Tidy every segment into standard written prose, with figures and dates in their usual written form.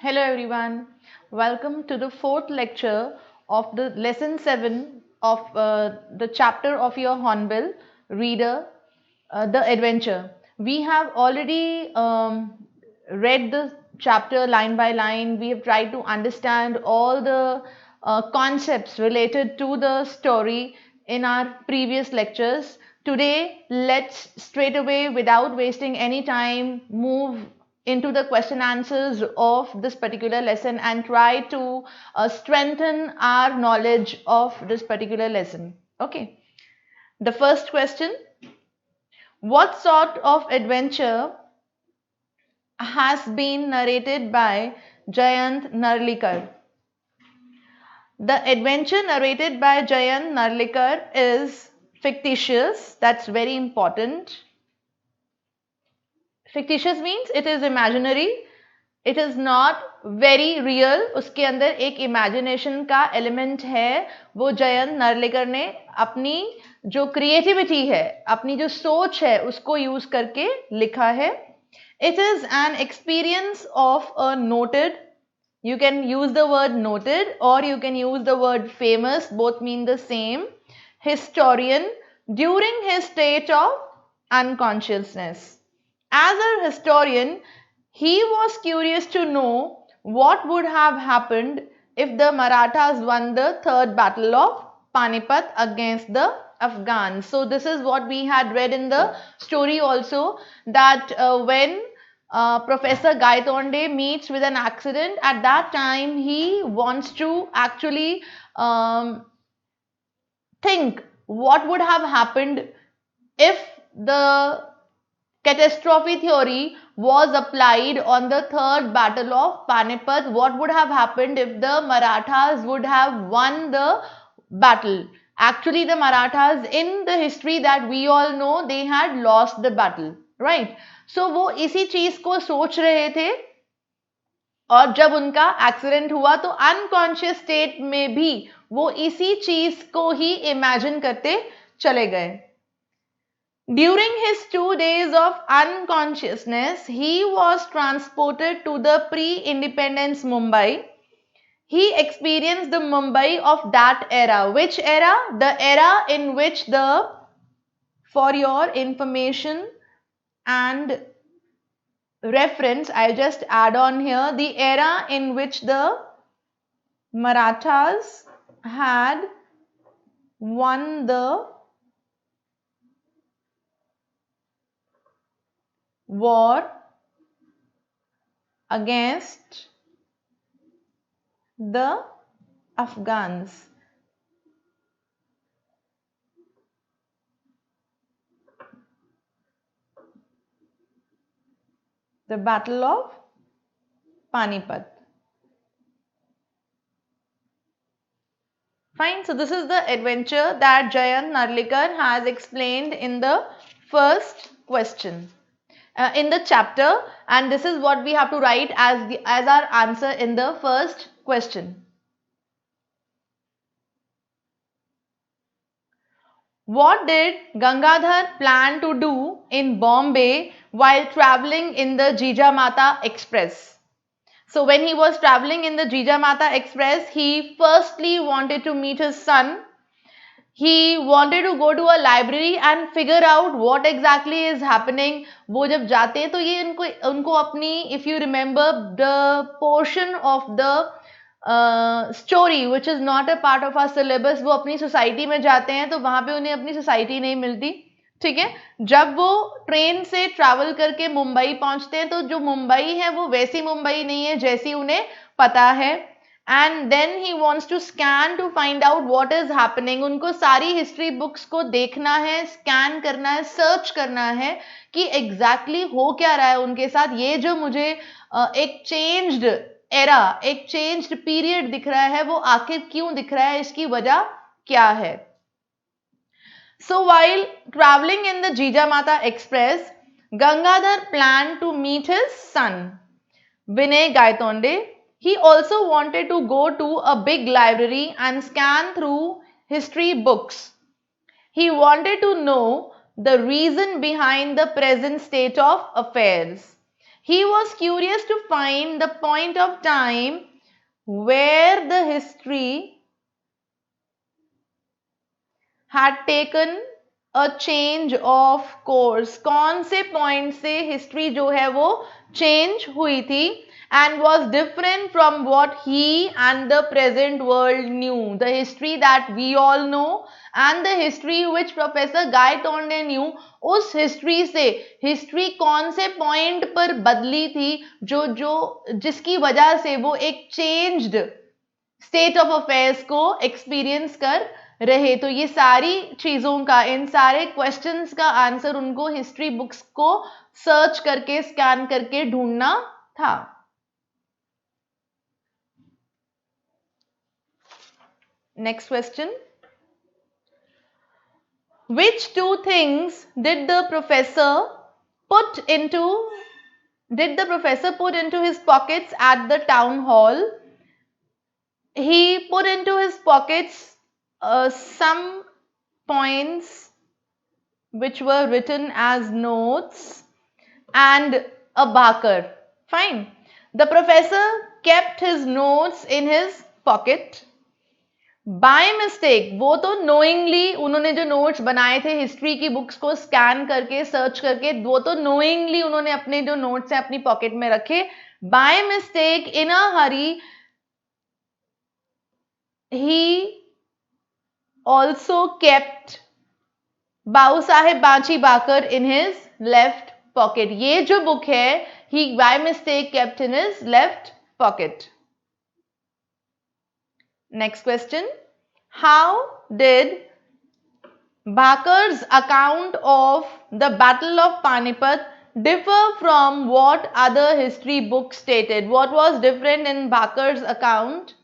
Hello everyone, welcome to the fourth lecture of the lesson 7 of the chapter of your Hornbill reader, The Adventure. We have already read the chapter line by line. We have tried to understand all the concepts related to the story in our previous lectures. Today, let's straight away, without wasting any time, move into the question answers of this particular lesson and try to strengthen our knowledge of this particular lesson. Okay. The first question: what sort of adventure has been narrated by Jayant Narlikar? The adventure narrated by Jayant Narlikar is fictitious. That's very important. Fictitious means it is imaginary. It is not very real. उसके अंदर एक imagination का element है. वो जयंत नार्लिकर ने अपनी जो creativity है, अपनी जो सोच है, उसको यूज करके लिखा है. It is an experience of a noted, you can use the word noted or you can use the word famous, both mean the same, historian during his state of unconsciousness. As a historian, he was curious to know what would have happened if the Marathas won the third battle of Panipat against the Afghans. So this is what we had read in the story also, that when Professor Gaitonde meets with an accident, at that time he wants to actually think what would have happened if the catastrophe theory was applied on the third battle of Panipat. What would have happened if the Marathas would have won the battle? Actually, the Marathas, in the history that we all know, they had lost the battle, right? So वो इसी चीज को सोच रहे थे और जब उनका एक्सीडेंट हुआ तो अनकॉन्शियस स्टेट में भी वो इसी चीज को ही इमेजिन करते चले गए. During his 2 days of unconsciousness, he was transported to the pre-independence Mumbai. He experienced the Mumbai of that era. Which era? The era in which for your information and reference, I just add on here, the era in which the Marathas had won the war against the Afghans. The Battle of Panipat. Fine, so this is the adventure that Jayant Narlikar has explained in the first question. In the chapter, and this is what we have to write as our answer in the first question. What did Gangadhar plan to do in Bombay while traveling in the Jijamata Express? So when he was traveling in the Jijamata Express, he firstly wanted to meet his son. He wanted to go to a library and figure out what exactly is happening. वो जब जाते हैं तो ये उनको अपनी, if you remember the portion of the story which is not a part of our syllabus, वो अपनी सोसाइटी में जाते हैं तो वहां पे उन्हें अपनी सोसाइटी नहीं मिलती. ठीक है. जब वो ट्रेन से ट्रैवल करके मुंबई पहुंचते हैं तो जो मुंबई है वो वैसी मुंबई नहीं है जैसी उन्हें पता है. And then he wants to scan to find out what is happening. उनको सारी हिस्ट्री बुक्स को देखना है, स्कैन करना है, सर्च करना है कि एग्जैक्टली हो क्या रहा है उनके साथ. ये जो मुझे एक चेंज्ड एरा, एक चेंज्ड पीरियड दिख रहा है, वो आखिर क्यों दिख रहा है, इसकी वजह क्या है. So while traveling in the Jijamata Express, Gangadhar planned to meet his son, Vinay Gaitonde. He also wanted to go to a big library and scan through history books. He wanted to know the reason behind the present state of affairs. He was curious to find the point of time where the history had taken a change of course. कौन से point से history जो है वो change हुई थी and was different from what he and the present world knew. The history that we all know and the history which Professor Gaitonde knew, उस history से history कौन से point पर बदली थी जिसकी वजह से वो एक changed state of affairs को experience कर रहे. तो ये सारी चीजों का, इन सारे क्वेश्चंस का आंसर उनको हिस्ट्री बुक्स को सर्च करके, स्कैन करके ढूंढना था. Next question. Which two things did the professor put into his pockets at the town hall? He put into his pockets some points which were written as notes and a bakar. Fine. The professor kept his notes in his pocket. By mistake, वो तो knowingly उन्होंने जो notes बनाए थे history की books को scan करके, search करके, वो तो नोइंगली उन्होंने अपने जो नोट्स है अपनी पॉकेट में रखे. By mistake, in a Hari, he also kept बाऊ साहेब बांची बाकर in his left pocket. ये जो बुक है he by mistake kept in his left pocket. Next question. How did Bakar's account of the Battle of Panipat differ from what other history books stated? What was different in Bakar's account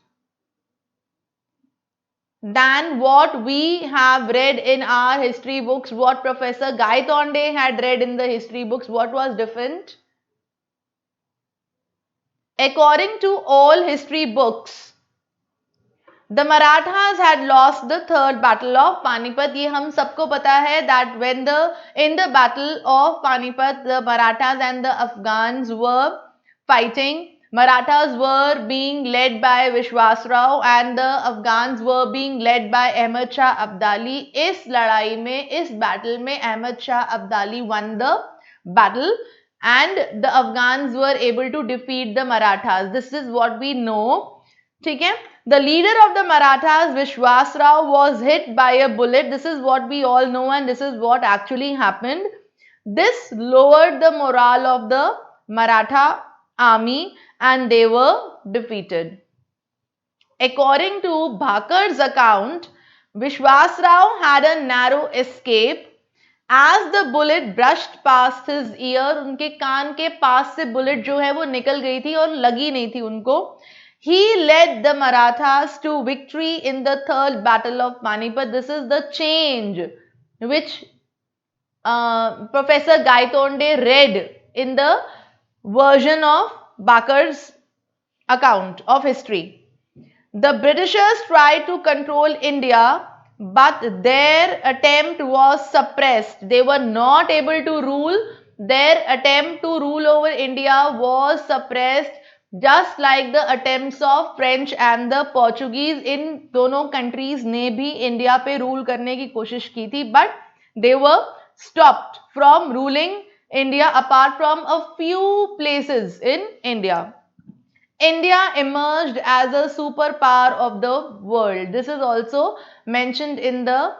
than what we have read in our history books? What Professor Gaitonde had read in the history books? What was different? According to all history books, the Marathas had lost the third battle of Panipat. ये हम सबको पता है that when in the battle of Panipat, the Marathas and the Afghans were fighting. Marathas were being led by Vishwas Rao and the Afghans were being led by Ahmad Shah Abdali. इस लड़ाई में, इस battle में Ahmad Shah Abdali won the battle and the Afghans were able to defeat the Marathas. This is what we know. ठीक है. The leader of the Marathas, Vishwas Rao, was hit by a bullet. This is what we all know and this is what actually happened. This lowered the morale of the Maratha army and they were defeated. According to Bakar's account, Vishwas Rao had a narrow escape. As the bullet brushed past his ear, उनके कान के पास से bullet जो है वो निकल गई थी और लगी नहीं थी उनको. He led the Marathas to victory in the third battle of Panipat. This is the change which Professor Gaitonde read in the version of Bakar's account of history. The Britishers tried to control India, but their attempt was suppressed. They were not able to rule. Their attempt to rule over India was suppressed. Just like the attempts of French and the Portuguese, इन दोनों countries ने भी India पे rule करने की कोशिश की थी, but they were stopped from ruling India apart from a few places in India. India emerged as a superpower of the world. This is also mentioned in the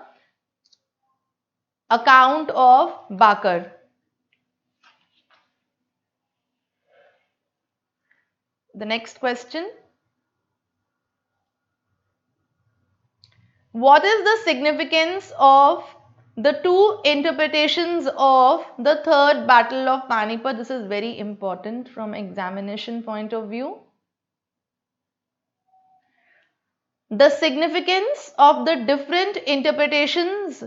account of Bakar. The next question. What is the significance of the two interpretations of the third battle of Panipat? This is very important from examination point of view. The significance of the different interpretations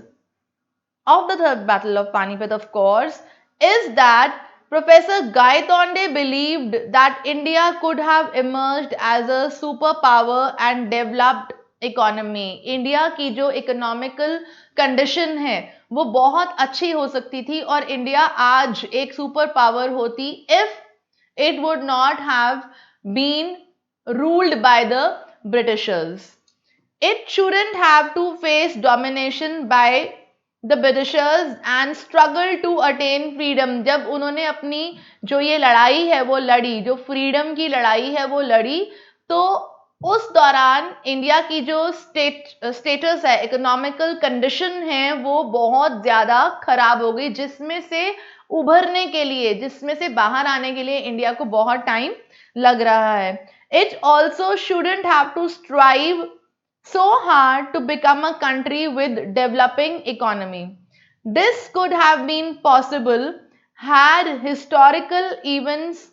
of the third battle of Panipat, of course, is that Professor Gaitonde believed that India could have emerged as a superpower and developed economy. India की जो economical condition है वो बहुत अच्छी हो सकती थी और इंडिया आज एक सुपर पावर होती if It would not have been ruled by the Britishers. It shouldn't have to face domination by the Britishers and struggle to attain freedom. जब उन्होंने अपनी जो ये लड़ाई है वो लड़ी, जो फ्रीडम की लड़ाई है वो लड़ी, तो उस दौरान इंडिया की जो स्टेटस है, इकोनॉमिकल कंडीशन है, वो बहुत ज्यादा खराब हो गई, जिसमें से उभरने के लिए, जिसमें से बाहर आने के लिए इंडिया को बहुत टाइम लग रहा है. It also shouldn't have to strive so hard to become a country with developing economy. This could have been possible had historical events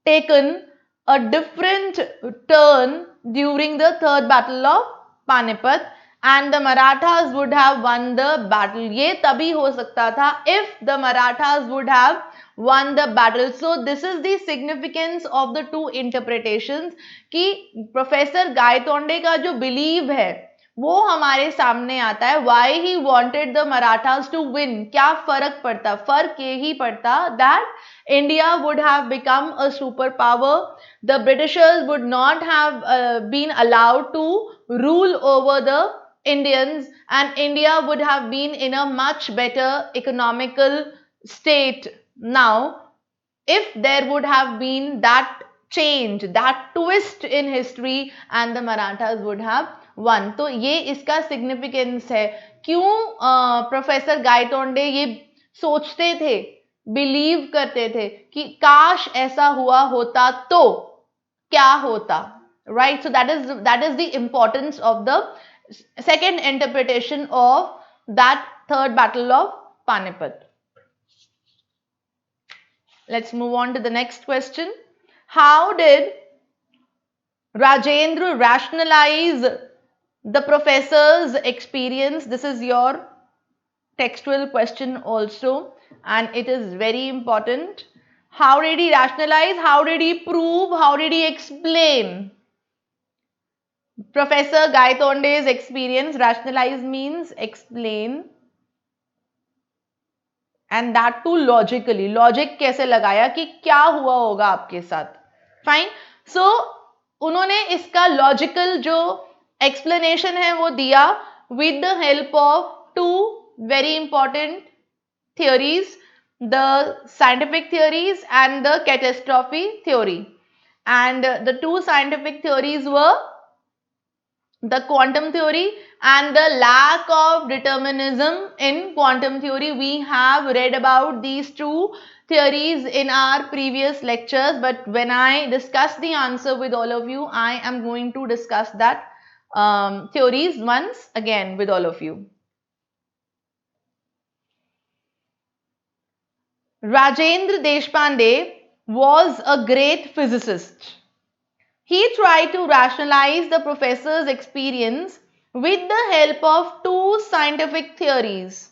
taken a different turn during the third battle of Panipat and the Marathas would have won the battle. ये तभी हो सकता था if the Marathas would have won the battle. So this is the significance of the two interpretations कि professor Gaitonde का जो believe है वो हमारे सामने आता है. Why he wanted the Marathas to win? क्या फर्क पड़ता? फर्क ये ही पड़ता that India would have become a superpower. The Britishers would not have been allowed to rule over the Indians and India would have been in a much better economical state now if there would have been that change, that twist in history and the Marathas would have won. तो ये इसका significance है. क्यों professor Gaitonde ये सोचते थे, believe करते थे कि काश ऐसा हुआ होता तो क्या होता, right? So that is the importance of the second interpretation of that third battle of Panipat. Let's move on to the next question. How did Rajendra rationalize the professor's experience? This is your textual question also and it is very important. How did he rationalize? How did he prove? How did he explain Professor Gaitonde's experience? Rationalize means explain and that too logically. Logic कैसे लगाया कि क्या हुआ होगा आपके साथ. Fine. So उन्होंने इसका logical जो explanation है वो दिया with the help of two very important theories, the scientific theories and the catastrophe theory. And the two scientific theories were the quantum theory and the lack of determinism in quantum theory. We have read about these two theories in our previous lectures, but when I discuss the answer with all of you, I am going to discuss that theories once again with all of you. Rajendra Deshpande was a great physicist. He tried to rationalize the professor's experience with the help of two scientific theories,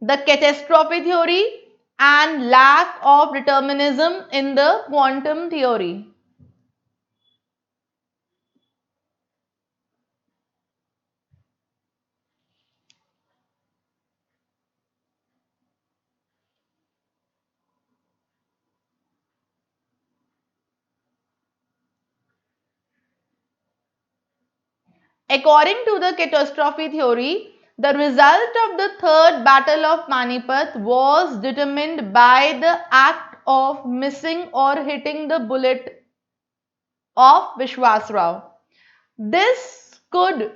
the catastrophe theory and lack of determinism in the quantum theory. According to the catastrophe theory, the result of the third battle of Panipat was determined by the act of missing or hitting the bullet of Vishwasrao. This could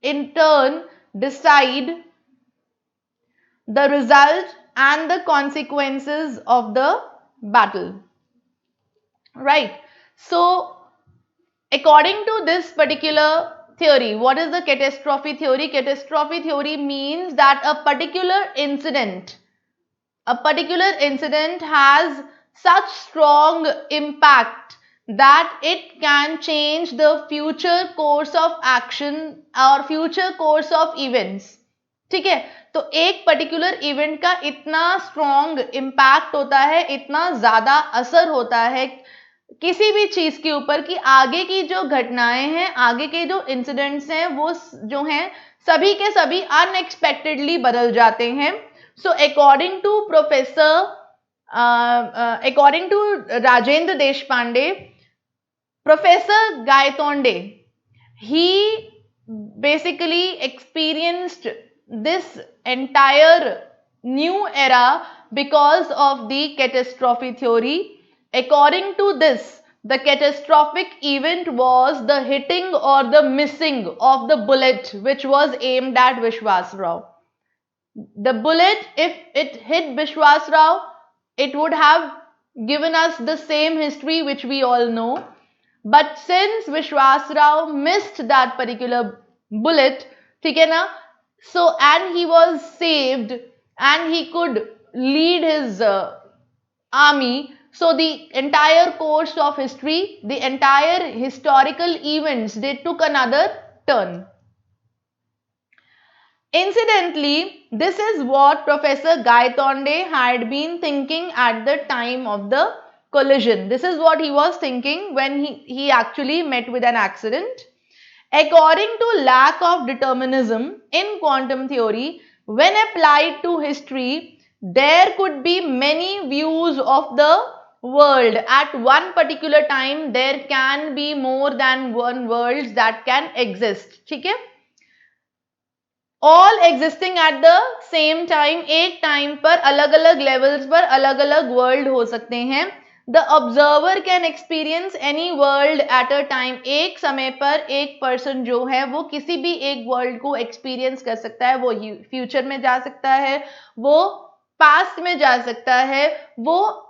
in turn decide the result and the consequences of the battle. Right. So, according to this particular theory, what is the catastrophe theory? Catastrophe theory means that a particular incident has such strong impact that it can change the future course of action or future course of events. ठीक है, तो एक particular event का इतना strong impact होता है, इतना ज्यादा असर होता है किसी भी चीज के ऊपर कि आगे की जो घटनाएं हैं, आगे के जो इंसिडेंट्स हैं, वो जो हैं सभी के सभी अनएक्सपेक्टेडली बदल जाते हैं. So according to professor according to Rajendra Deshpande, Professor Gaitonde, he basically experienced this entire new era because of the catastrophe theory. According to this, the catastrophic event was the hitting or the missing of the bullet which was aimed at Vishwas Rao. The bullet, if it hit Vishwas Rao, it would have given us the same history which we all know. But since Vishwas Rao missed that particular bullet, ठीक है ना? So, and he was saved and he could lead his army. So, the entire course of history, the entire historical events, they took another turn. Incidentally, this is what Professor Gaitonde had been thinking at the time of the collision. This is what he was thinking when he actually met with an accident. According to lack of determinism in quantum theory, when applied to history, there could be many views of the world. At one particular time, there can be more than one worlds that can exist. ठीक है? All existing at the same time, एक time पर अलग अलग levels पर अलग अलग world हो सकते हैं. The observer can experience any world at a time. एक समय पर एक पर्सन जो है वो किसी भी एक वर्ल्ड को एक्सपीरियंस कर सकता है. वो फ्यूचर में जा सकता है, वो पास्ट में जा सकता है, वो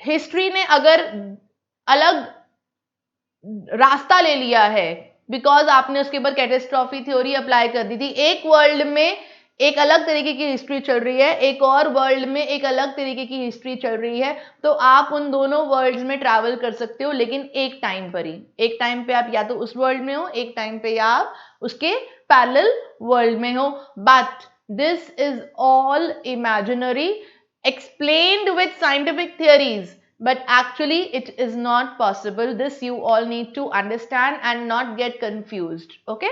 हिस्ट्री ने अगर अलग रास्ता ले लिया है बिकॉज आपने उसके ऊपर कैटेस्ट्रॉफी थ्योरी अप्लाई कर दी थी. एक वर्ल्ड में एक अलग तरीके की हिस्ट्री चल रही है, एक और वर्ल्ड में एक अलग तरीके की हिस्ट्री चल रही है, तो आप उन दोनों वर्ल्ड्स में ट्रैवल कर सकते हो, लेकिन एक टाइम पर ही. एक टाइम पे आप या तो उस वर्ल्ड में हो, एक टाइम पे या आप उसके पैरेलल वर्ल्ड में हो. But this is all imaginary, explained with scientific theories, but actually it is not possible. This you all need to understand and not get confused. Okay,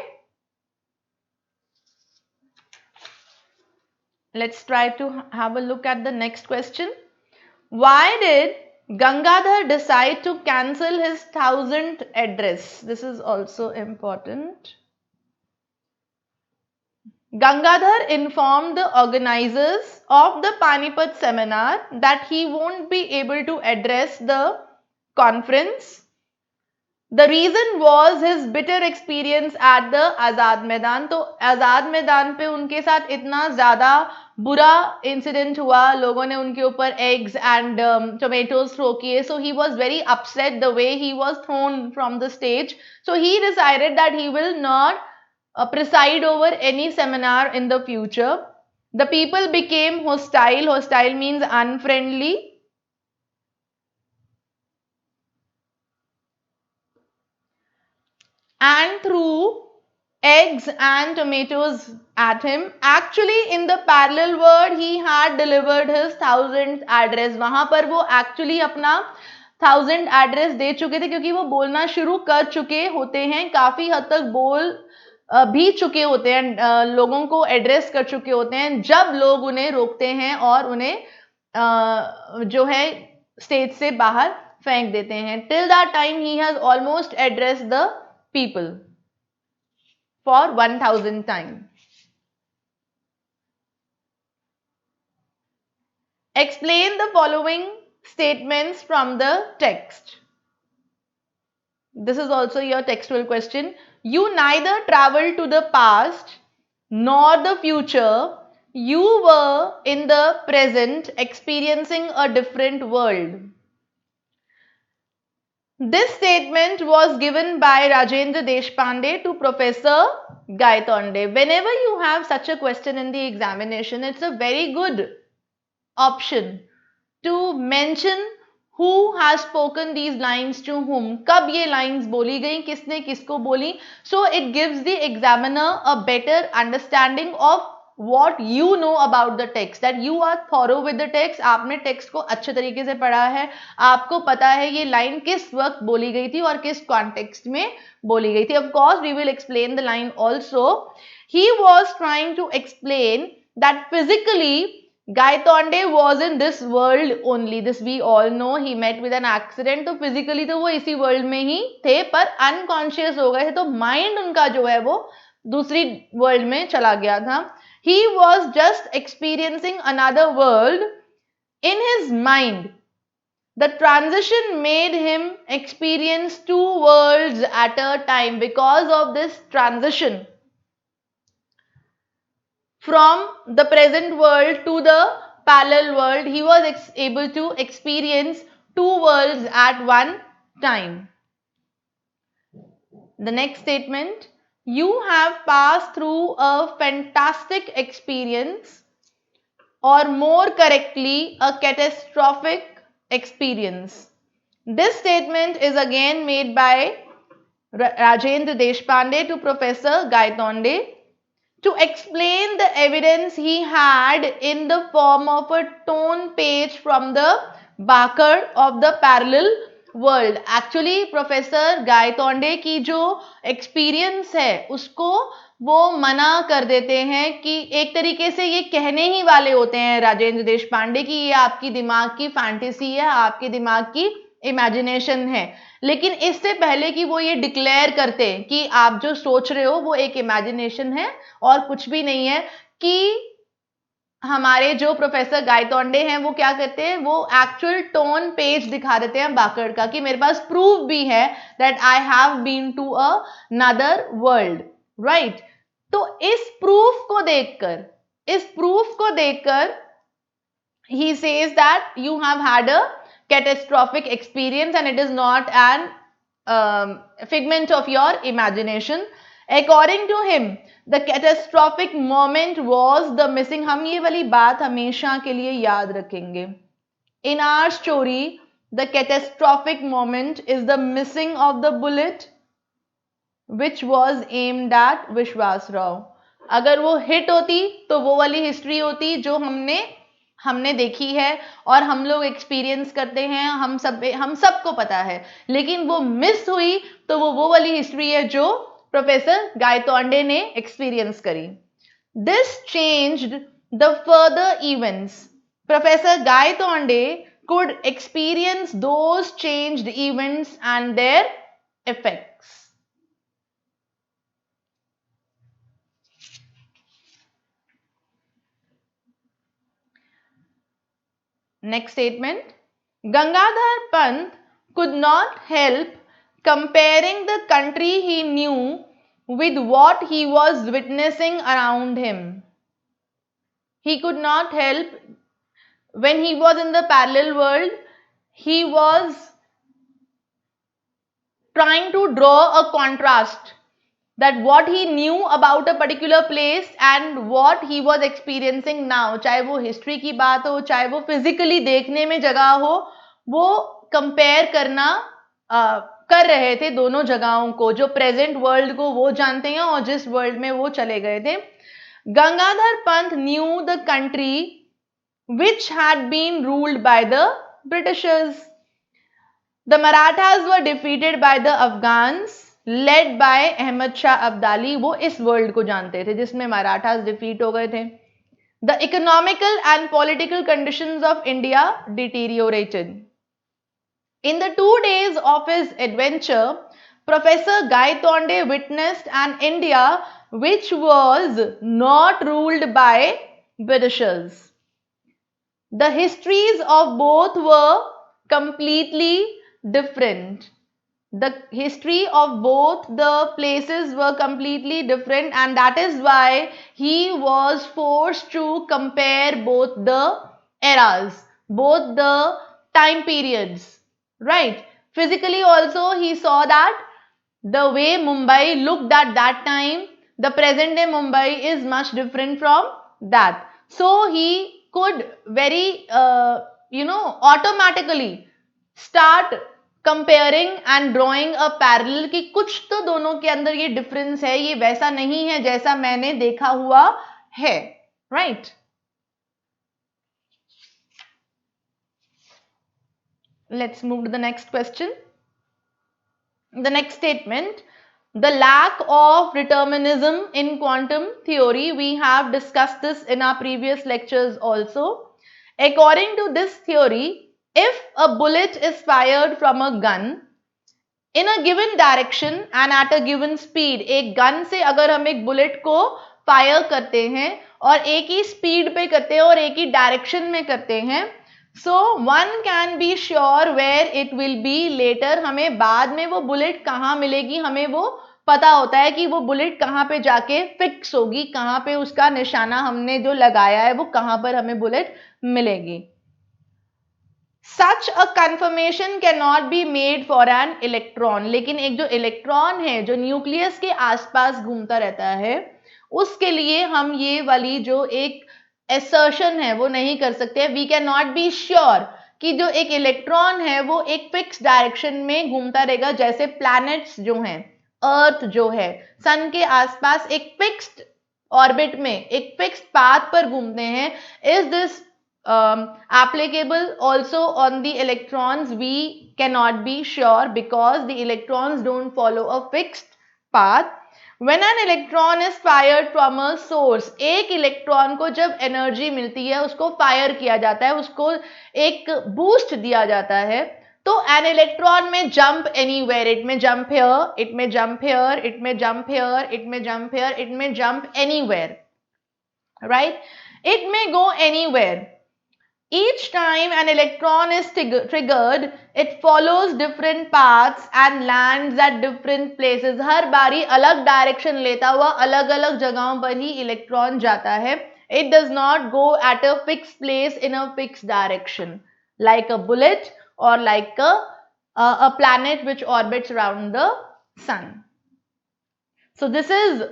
let's try to have a look at the next question. Why did Gangadhar decide to cancel his 1000th address? This is also important. Gangadhar informed the organizers of the Panipat seminar that he won't be able to address the conference. The reason was his bitter experience at the Azad Maidan. तो आज़ाद मैदान पे उनके साथ इतना ज़्यादा बुरा incident हुआ, लोगों ने उनके ऊपर eggs and tomatoes throw किए. So he was very upset the way he was thrown from the stage. So he decided that he will not preside over any seminar in the future. The people became hostile. Hostile means unfriendly. And threw eggs and tomatoes at him. Actually, in the parallel world, he had delivered his 1000th address. वहां पर वो actually अपना 1000 address दे चुके थे, क्योंकि वो बोलना शुरू कर चुके होते हैं, काफी हद तक बोल भी चुके होते हैं, लोगों को एड्रेस कर चुके होते हैं, जब लोग उन्हें रोकते हैं और उन्हें जो है स्टेज से बाहर फेंक देते हैं. Till that time he has almost address the people for 1000 times. Explain the following statements from the text. This is also your textual question. You neither traveled to the past nor the future. You were in the present experiencing a different world. This statement was given by Rajendra Deshpande to Professor Gaitonde. Whenever you have such a question in the examination, it's a very good option to mention who has spoken these lines to whom. कब ये lines बोली गई, किसने किसको बोली. So it gives the examiner a better understanding of what you know about the text, that you are thorough with the text. आपने text को अच्छे तरीके से पढ़ा है, आपको पता है ये line किस वक्त बोली गई थी और किस context में बोली गई थी. Of course, we will explain the line also. He was trying to explain that physically Gaitonde was in this world only, this we all know. He met with an accident. तो फिजिकली तो वो इसी world में ही थे, पर unconscious हो गए थे, तो माइंड उनका जो है वो दूसरी वर्ल्ड में चला गया था. He was just experiencing another world in his mind. The transition made him experience two worlds at a time. Because of this transition from the present world to the parallel world, he was able to experience two worlds at one time. The next statement, you have passed through a fantastic experience, or more correctly, a catastrophic experience. This statement is again made by Rajendra Deshpande to Professor Gaitonde to explain the evidence he had in the form of a tone page from the Bakar of the parallel world. Actually professor Gaitonde की जो experience है उसको वो मना कर देते हैं कि एक तरीके से ये कहने ही वाले होते हैं राजेंद्र देशपांडे की ये आपकी दिमाग की फैंटेसी है, आपके दिमाग की इमेजिनेशन है. लेकिन इससे पहले कि वो ये डिक्लेयर करते कि आप जो सोच रहे हो वो एक इमेजिनेशन है और कुछ भी नहीं है, कि हमारे जो प्रोफेसर गायतोंडे हैं वो क्या करते हैं, वो एक्चुअल टोन पेज दिखा देते हैं बाकड़ का, कि मेरे पास प्रूफ भी है that I have been to another world. Right. तो इस प्रूफ को देखकर he says that you have had a catastrophic experience and it is not an figment of your imagination. According to him, the catastrophic moment was the missing. हम ये वाली बात हमेशा के लिए याद रखेंगे. In our story, the catastrophic moment is the missing of the bullet which was aimed at विश्वास राव. अगर वो हिट होती तो वो वाली हिस्ट्री होती जो हमने देखी है और हम लोग एक्सपीरियंस करते हैं, हम सबको पता है. लेकिन वो मिस हुई तो वो वाली हिस्ट्री है जो प्रोफेसर गायतोंडे ने एक्सपीरियंस करी. This changed the further events. Professor Gaitonde could experience those changed events and their effects. Next statement, Gangadhar Pant could not help comparing the country he knew with what he was witnessing around him. He could not help, when he was in the parallel world, he was trying to draw a contrast, that what he knew about a particular place and what he was experiencing now, चाहे वो history की बात हो, चाहे वो physically देखने में जगह हो, वो कंपेयर करना कर रहे थे दोनों जगहों को, जो प्रेजेंट वर्ल्ड को वो जानते हैं और जिस वर्ल्ड में वो चले गए थे. Gangadhar Pant new the country which had been ruled by the Britishers. The Marathas were defeated by the Afghans led by Ahmad Shah Abdali. वो इस वर्ल्ड को जानते थे जिसमें मराठास डिफीट हो गए थे. The economical and political conditions of India deteriorated. In the 2 days of his adventure, Professor Gaitonde witnessed an India which was not ruled by Britishers. The histories of both were completely different. The history of both the places were completely different, and that is why he was forced to compare both the eras, both the time periods. Right. Physically also he saw that the way Mumbai looked at that time, the present day Mumbai is much different from that. So he could very automatically start comparing and drawing a parallel कि कुछ तो दोनों के अंदर ये difference है, ये वैसा नहीं है जैसा मैंने देखा हुआ है. Right. Let's move to the next question. The next statement, The lack of determinism in quantum theory, we have discussed this in our previous lectures also. According to this theory, if a bullet is fired from a gun in a given direction and at a given speed, एक gun से अगर हम एक bullet को fire करते हैं और एक ही स्पीड पे करते हैं और एक ही डायरेक्शन में करते हैं, so one can be sure where it will be later. हमें बाद में वो बुलेट कहाँ मिलेगी, हमें वो पता होता है कि वो बुलेट कहाँ पे जाके फिक्स होगी, कहाँ पे उसका निशाना हमने जो लगाया है वो कहाँ पर हमें बुलेट मिलेगी. Such a confirmation can not be made for an electron. लेकिन एक जो इलेक्ट्रॉन है जो न्यूक्लियस के आसपास घूमता रहता है, उसके लिए हम ये वाली जो एक assertion है वो नहीं कर सकते. We can not be sure कि जो एक इलेक्ट्रॉन है वो एक फिक्स डायरेक्शन में घूमता रहेगा. जैसे प्लैनेट्स जो हैं, अर्थ जो है सन के आसपास एक फिक्स्ड ऑर्बिट में एक फिक्स्ड पाथ पर घूमते हैं. Is this applicable also on the electrons? We cannot be sure because the electrons don't follow a fixed path. When an electron is fired from a source, एक electron को जब energy मिलती है उसको fire किया जाता है, उसको एक बूस्ट दिया जाता है, तो एन इलेक्ट्रॉन में जंप एनीवेयर. इट में जंप हियर, इट में जंप हियर, इट में जंप हियर, इट में जंप हियर, इट में जंप एनीवेयर, राइट? इट में go anywhere. Each time an electron is triggered, it follows different paths and lands at different places. हर बारी अलग direction लेता हुआ अलग अलग जगहों पर ही इलेक्ट्रॉन जाता है. It does not go at a fixed place in a fixed direction like a bullet or like a planet which orbits around the sun. So this is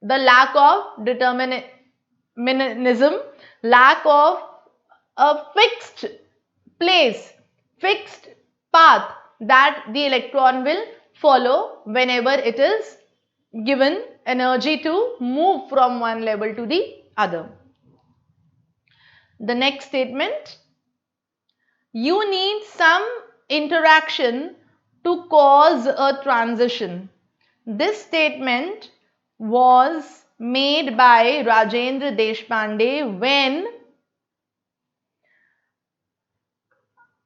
the lack of determinism, lack of a fixed place, fixed path that the electron will follow whenever it is given energy to move from one level to the other. The next statement, you need some interaction to cause a transition. This statement was made by Rajendra Deshpande when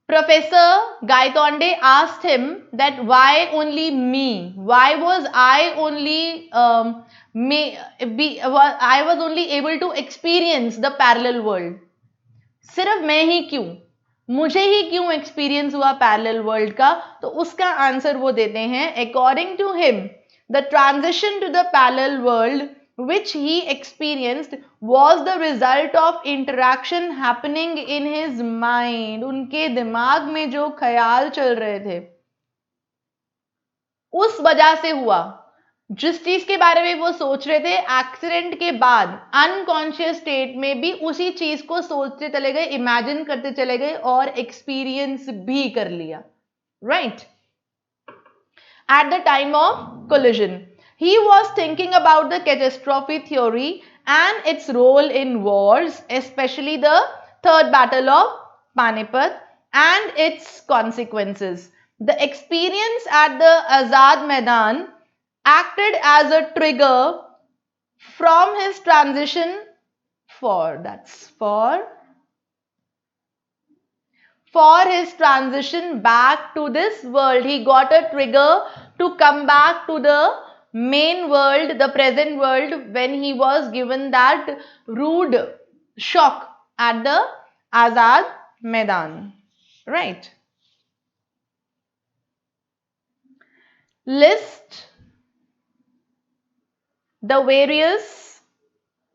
Professor Gaitonde asked him that why only me? Why was I only I was only able to experience the parallel world? सिर्फ मैं ही क्यों, मुझे ही क्यों experience हुआ parallel world का? तो उसका answer वो देते हैं, according to him the transition to the parallel world which he experienced was the result of interaction happening in his mind. उनके दिमाग में जो ख्याल चल रहे थे उस वजह से हुआ. जिस चीज के बारे में वो सोच रहे थे एक्सीडेंट के बाद अनकॉन्शियस स्टेट में भी उसी चीज को सोचते चले गए, इमेजिन करते चले गए और एक्सपीरियंस भी कर लिया, right? At the time of collision he was thinking about the catastrophe theory and its role in wars, especially the Third Battle of Panipat and its consequences. The experience at the Azad Maidan acted as a trigger from his transition for his transition back to this world. He got a trigger to come back to the main world, the present world, when he was given that rude shock at the Azad Maidan, right? List the various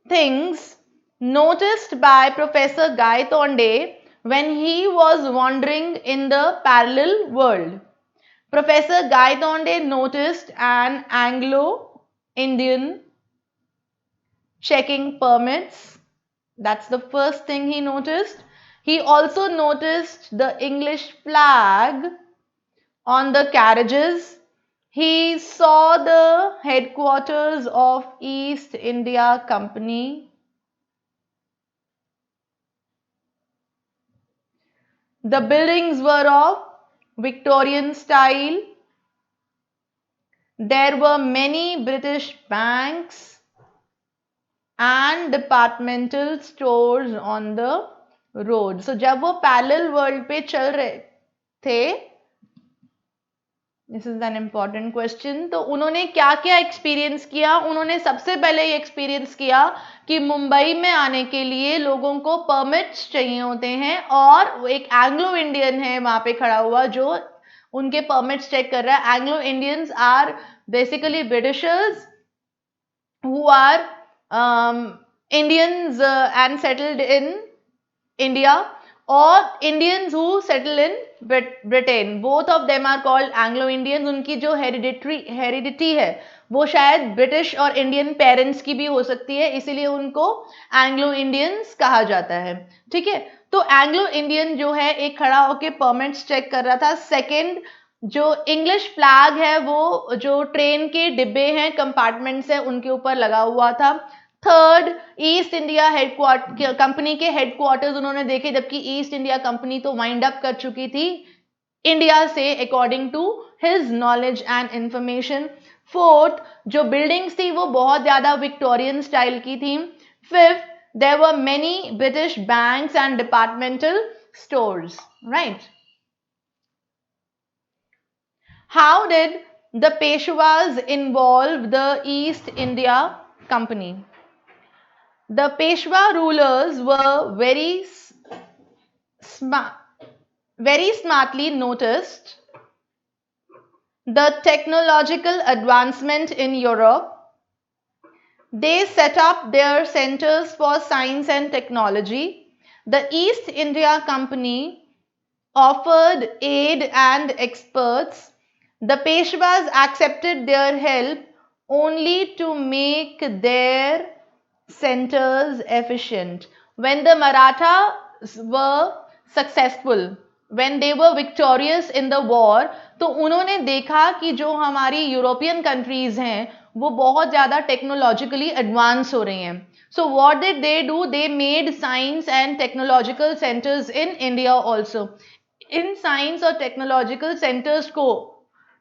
things noticed by Professor Gaitonde when he was wandering in the parallel world. Professor Gaitonde noticed an Anglo-Indian checking permits. That's the first thing he noticed. He also noticed the English flag on the carriages. He saw the headquarters of East India Company. The buildings were of Victorian style. there were many British banks and departmental stores on the road. So जब वो parallel world पे चल रहे थे, this is an important question, तो उन्होंने क्या क्या एक्सपीरियंस किया? उन्होंने सबसे पहले ये एक्सपीरियंस किया कि मुंबई में आने के लिए लोगों को परमिट्स चाहिए होते हैं, और एक एंग्लो इंडियन है वहां पे खड़ा हुआ जो उनके परमिट्स चेक कर रहा है. Anglo Indians are basically Britishers who are Indians and settled in India, or Indians who settle in Britain. Both of them are called Anglo-Indians. उनकी जो हेरिडिटी है वो शायद ब्रिटिश और इंडियन पेरेंट्स की भी हो सकती है, इसीलिए उनको एंग्लो इंडियंस कहा जाता है. ठीक है, तो एंग्लो इंडियन जो है एक खड़ा होके परमिट्स चेक कर रहा था. सेकेंड, जो इंग्लिश फ्लैग है वो जो ट्रेन के डिब्बे हैं, कंपार्टमेंट्स हैं, उनके ऊपर लगा हुआ था. Third, East India headquarter company के हेडक्वार्टर्स उन्होंने देखे, जबकि ईस्ट इंडिया कंपनी तो वाइंड अप कर चुकी थी इंडिया से according to his knowledge and information. Fourth, जो बिल्डिंग्स थी वो बहुत ज्यादा विक्टोरियन स्टाइल की थी. Fifth, there were many British banks and departmental stores. Right. How did the Peshwas involve the East India Company? The Peshwa rulers were very smartly noticed the technological advancement in Europe. They set up their centers for science and technology. The East India Company offered aid and experts. The Peshwas accepted their help only to make their centers efficient. When the Marathas were successful, when they were victorious in the war, तो उन्होंने देखा कि जो हमारी European countries हैं वो बहुत ज़्यादा टेक्नोलॉजिकली एडवांस हो रही हैं. So what did they do? They made science and technological centers in India also. In science और टेक्नोलॉजिकल सेंटर्स को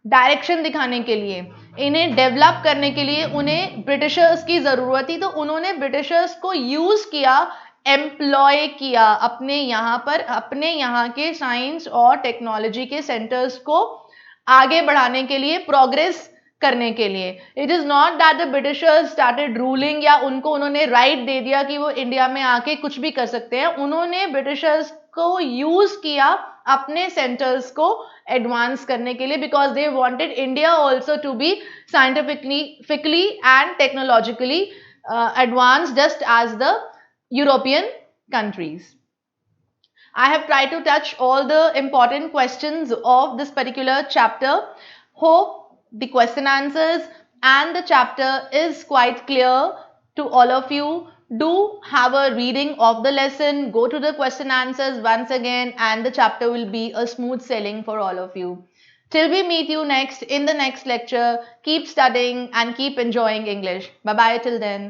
डायरेक्शन दिखाने के लिए, इन्हें डेवलप करने के लिए उन्हें ब्रिटिशर्स की जरूरत थी, तो उन्होंने ब्रिटिशर्स को यूज किया, एम्प्लॉय किया अपने यहाँ पर, अपने यहाँ के साइंस और टेक्नोलॉजी के सेंटर्स को आगे बढ़ाने के लिए, प्रोग्रेस करने के लिए. It is not that the Britishers started ruling या उनको उन्होंने राइट दे दिया कि वो इंडिया में आके कुछ भी कर सकते हैं. उन्होंने ब्रिटिशर्स को यूज किया अपने सेंटर्स को एडवांस करने के लिए, because they wanted India also to be scientifically and technologically advance just as the European countries. I have tried to touch all the important questions of this particular chapter. Hope the question answers and the chapter is quite clear to all of you. Do have a reading of the lesson, go to the question answers once again, and the chapter will be a smooth sailing for all of you. Till we meet you next in the next lecture, keep studying and keep enjoying English. Bye bye till then.